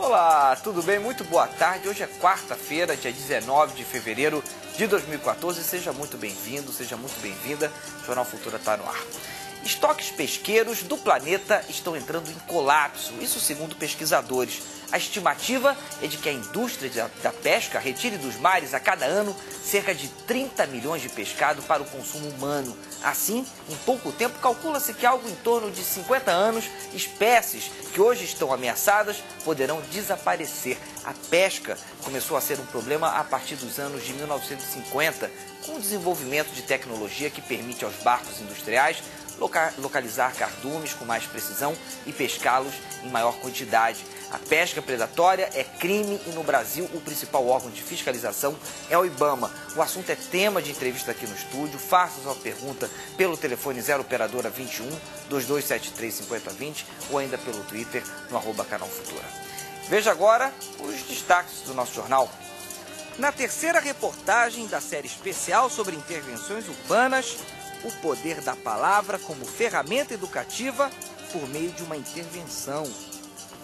Olá, tudo bem? Muito boa tarde. Hoje é quarta-feira, dia 19 de fevereiro de 2014. Seja muito bem-vindo, seja muito bem-vinda. O Jornal Futura está no ar. Estoques pesqueiros do planeta estão entrando em colapso, isso segundo pesquisadores. A estimativa é de que a indústria da pesca retire dos mares a cada ano cerca de 30 milhões de pescado para o consumo humano. Assim, em pouco tempo, calcula-se que algo em torno de 50 anos, espécies que hoje estão ameaçadas poderão desaparecer. A pesca começou a ser um problema a partir dos anos de 1950, com o desenvolvimento de tecnologia que permite aos barcos industriais localizar cardumes com mais precisão e pescá-los em maior quantidade. A pesca predatória é crime e no Brasil o principal órgão de fiscalização é o IBAMA. O assunto é tema de entrevista aqui no estúdio. Faça sua pergunta pelo telefone 0 operadora 21 2273 5020 ou ainda pelo Twitter no @canal Futura. Veja agora os destaques do nosso jornal. Na terceira reportagem da série especial sobre intervenções urbanas, o poder da palavra como ferramenta educativa por meio de uma intervenção.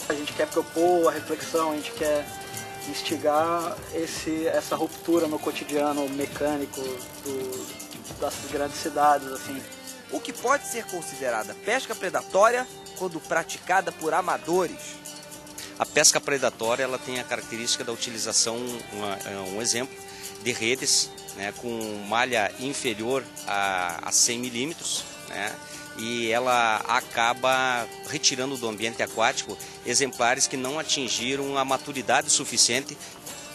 A gente quer propor a reflexão, a gente quer instigar essa ruptura no cotidiano mecânico das grandes cidades, assim. O que pode ser considerada pesca predatória quando praticada por amadores? A pesca predatória ela tem a característica da utilização, um exemplo, de redes, né, com malha inferior a 100 milímetros, né, e ela acaba retirando do ambiente aquático exemplares que não atingiram a maturidade suficiente.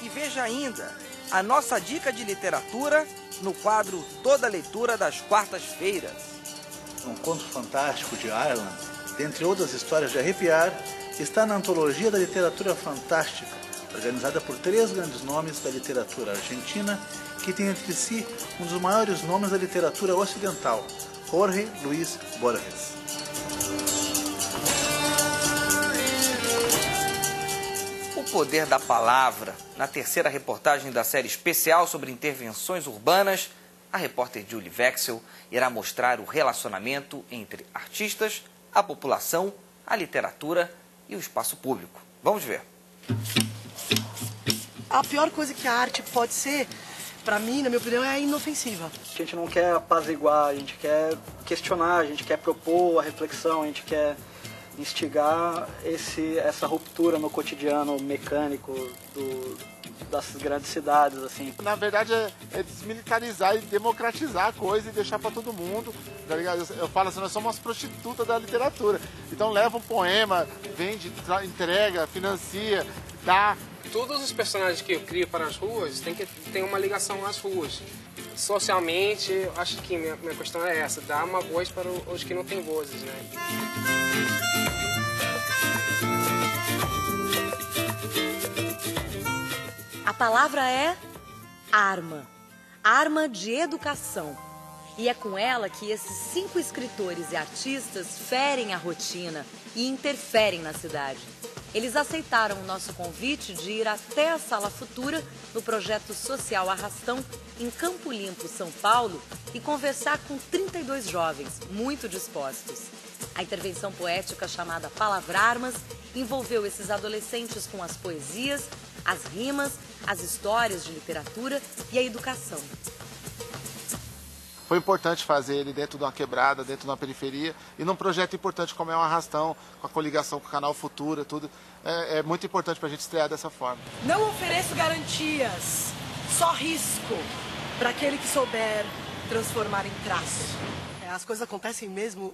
E veja ainda a nossa dica de literatura no quadro Toda Leitura das quartas-feiras. Um conto fantástico de Ireland, dentre outras histórias de arrepiar, está na antologia da literatura fantástica, organizada por 3 grandes nomes da literatura argentina, que tem entre si um dos maiores nomes da literatura ocidental, Jorge Luis Borges. O poder da palavra. Na terceira reportagem da série especial sobre intervenções urbanas, a repórter Julie Wexel irá mostrar o relacionamento entre artistas, a população, a literatura e o espaço público. Vamos ver. A pior coisa que a arte pode ser, pra mim, na minha opinião, é inofensiva. A gente não quer apaziguar, a gente quer questionar, a gente quer propor a reflexão, a gente quer instigar essa ruptura no cotidiano mecânico das grandes cidades, assim. Na verdade é desmilitarizar e democratizar a coisa e deixar para todo mundo, tá ligado? Eu falo assim, nós somos umas prostitutas da literatura. Então leva um poema, vende, entrega, financia, dá. Todos os personagens que eu crio para as ruas tem que ter uma ligação às ruas. Socialmente, acho que minha questão é essa, dar uma voz para os que não têm vozes, né? A palavra é arma, arma de educação. E é com ela que esses 5 escritores e artistas ferem a rotina e interferem na cidade. Eles aceitaram o nosso convite de ir até a Sala Futura, no projeto social Arrastão, em Campo Limpo, São Paulo, e conversar com 32 jovens, muito dispostos. A intervenção poética chamada Palavrarmas envolveu esses adolescentes com as poesias, as rimas, as histórias de literatura e a educação. Foi importante fazer ele dentro de uma quebrada, dentro de uma periferia, e num projeto importante como é o Arrastão, com a coligação com o Canal Futura, tudo. É muito importante para a gente estrear dessa forma. Não ofereço garantias, só risco para aquele que souber transformar em traço. As coisas acontecem mesmo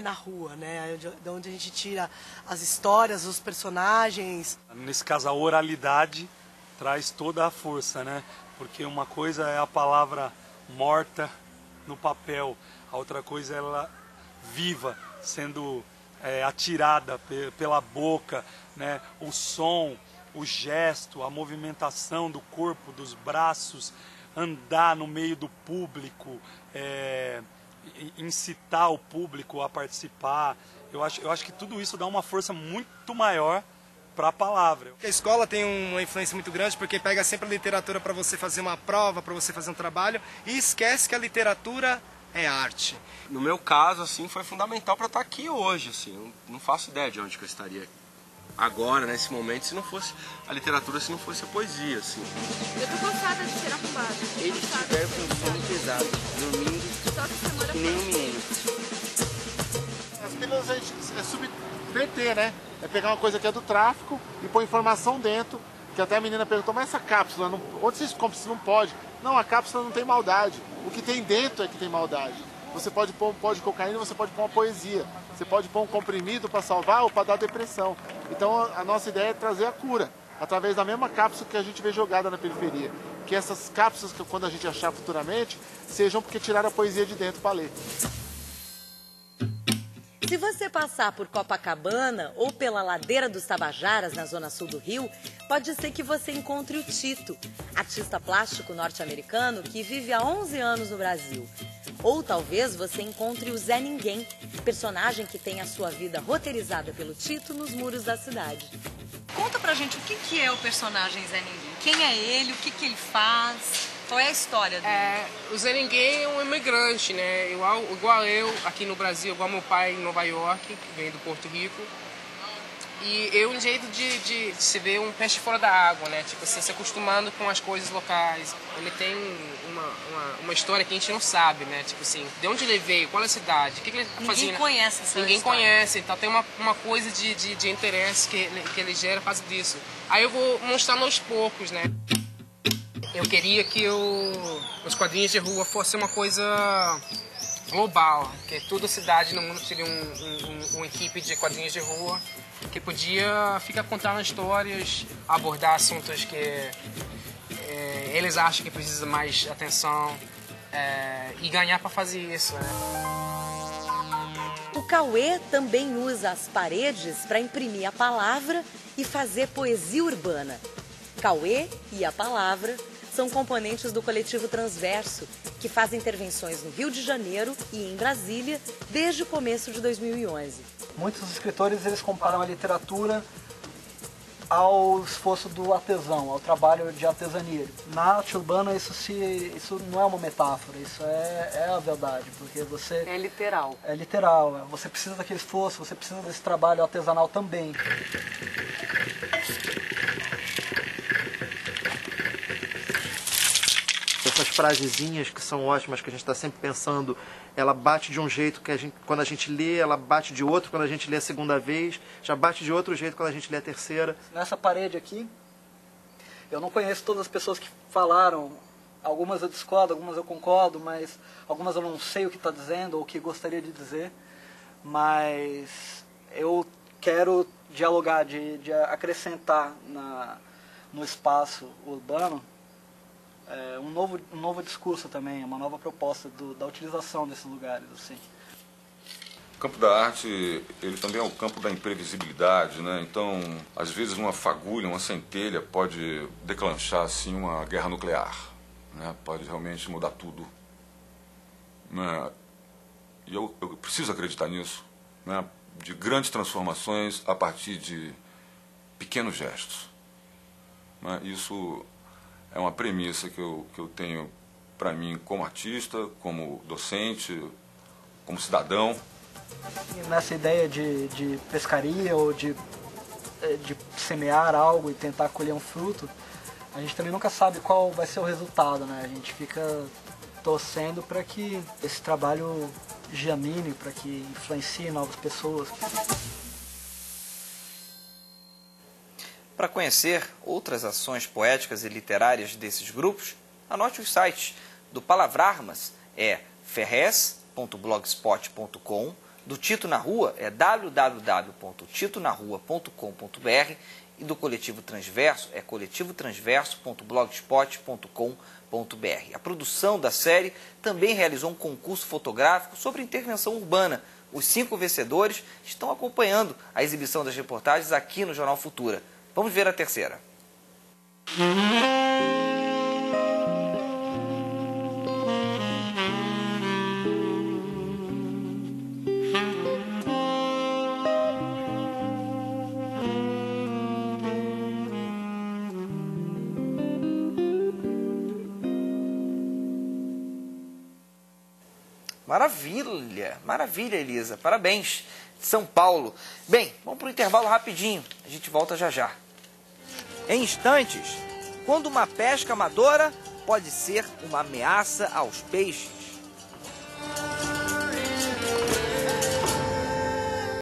na rua, né? De onde a gente tira as histórias, os personagens. Nesse caso, a oralidade traz toda a força, né? Porque uma coisa é a palavra morta no papel, a outra coisa é ela viva, sendo atirada pela boca, né? O som, o gesto, a movimentação do corpo, dos braços, andar no meio do público, incitar o público a participar. Eu acho que tudo isso dá uma força muito maior para a palavra. A escola tem uma influência muito grande porque pega sempre a literatura para você fazer uma prova, para você fazer um trabalho e esquece que a literatura é arte. No meu caso, assim, foi fundamental para estar aqui hoje, assim. Eu não faço ideia de onde que eu estaria agora, nesse momento, se não fosse a literatura, se não fosse a poesia, assim. Eu tô cansada de ser arrombada. Ele estiver com sono pesado, dormindo, que nem um menino. As pílulas a gente é subverter, né? É pegar uma coisa que é do tráfico e pôr informação dentro, que até a menina perguntou, mas essa cápsula, onde vocês compram se não pode? Não, a cápsula não tem maldade. O que tem dentro é que tem maldade. Você pode pôr um pó de cocaína, você pode pôr uma poesia. Você pode pôr um comprimido para salvar ou para dar depressão. Então a nossa ideia é trazer a cura, através da mesma cápsula que a gente vê jogada na periferia. Que essas cápsulas, que quando a gente achar futuramente, sejam porque tiraram a poesia de dentro para ler. Se você passar por Copacabana ou pela ladeira dos Tabajaras, na zona sul do Rio, pode ser que você encontre o Tito, artista plástico norte-americano que vive há 11 anos no Brasil. Ou talvez você encontre o Zé Ninguém, personagem que tem a sua vida roteirizada pelo Tito nos muros da cidade. Conta pra gente o que é o personagem Zé Ninguém. Quem é ele, o que ele faz, qual é a história dele? O Zé Ninguém é um imigrante, né? Igual eu aqui no Brasil, igual meu pai em Nova York, que vem do Porto Rico. E é um jeito de se ver um peixe fora da água, né? Tipo assim, se acostumando com as coisas locais. Ele tem uma história que a gente não sabe, né? Tipo assim, de onde ele veio, qual é a cidade, o que ele fazia. Ninguém conhece essa história. Ninguém conhece, então tem uma coisa de interesse que ele gera por causa disso. Aí eu vou mostrando aos poucos, né? Eu queria que os quadrinhos de rua fossem uma coisa global, que toda cidade no mundo teria uma equipe de quadrinhos de rua que podia ficar contando histórias, abordar assuntos que eles acham que precisa mais atenção e ganhar para fazer isso, né? O Cauê também usa as paredes para imprimir a palavra e fazer poesia urbana. Cauê e a palavra são componentes do coletivo Transverso, que faz intervenções no Rio de Janeiro e em Brasília desde o começo de 2011. Muitos escritores eles comparam a literatura ao esforço do artesão, ao trabalho de artesania. Na arte urbana isso não é uma metáfora, isso é a verdade, porque você... É literal. É literal, você precisa daquele esforço, você precisa desse trabalho artesanal também. Essas frasezinhas que são ótimas, que a gente está sempre pensando, ela bate de um jeito que quando a gente lê, ela bate de outro, quando a gente lê a segunda vez, já bate de outro jeito quando a gente lê a terceira. Nessa parede aqui, eu não conheço todas as pessoas que falaram, algumas eu discordo, algumas eu concordo, mas algumas eu não sei o que está dizendo ou o que gostaria de dizer, mas eu quero dialogar, de acrescentar no espaço urbano um novo discurso também, uma nova proposta da utilização desses lugares, assim. O campo da arte, ele também é o campo da imprevisibilidade, né? Então, às vezes uma fagulha, uma centelha pode declanchar assim uma guerra nuclear, né? Pode realmente mudar tudo, né? E eu preciso acreditar nisso, né? De grandes transformações a partir de pequenos gestos, né? Isso é uma premissa que eu tenho para mim como artista, como docente, como cidadão. E nessa ideia de pescaria ou de semear algo e tentar colher um fruto, a gente também nunca sabe qual vai ser o resultado, né? A gente fica torcendo para que esse trabalho germine, para que influencie novas pessoas. Para conhecer outras ações poéticas e literárias desses grupos, anote os sites do Palavrarmas, ferrez.blogspot.com, do Tito na Rua é www.titonarrua.com.br e do Coletivo Transverso é coletivotransverso.blogspot.com.br. A produção da série também realizou um concurso fotográfico sobre intervenção urbana. Os 5 vencedores estão acompanhando a exibição das reportagens aqui no Jornal Futura. Vamos ver a terceira. Maravilha, maravilha, Elisa. Parabéns. São Paulo. Bem, vamos para o intervalo rapidinho. A gente volta já já. Em instantes, quando uma pesca amadora pode ser uma ameaça aos peixes.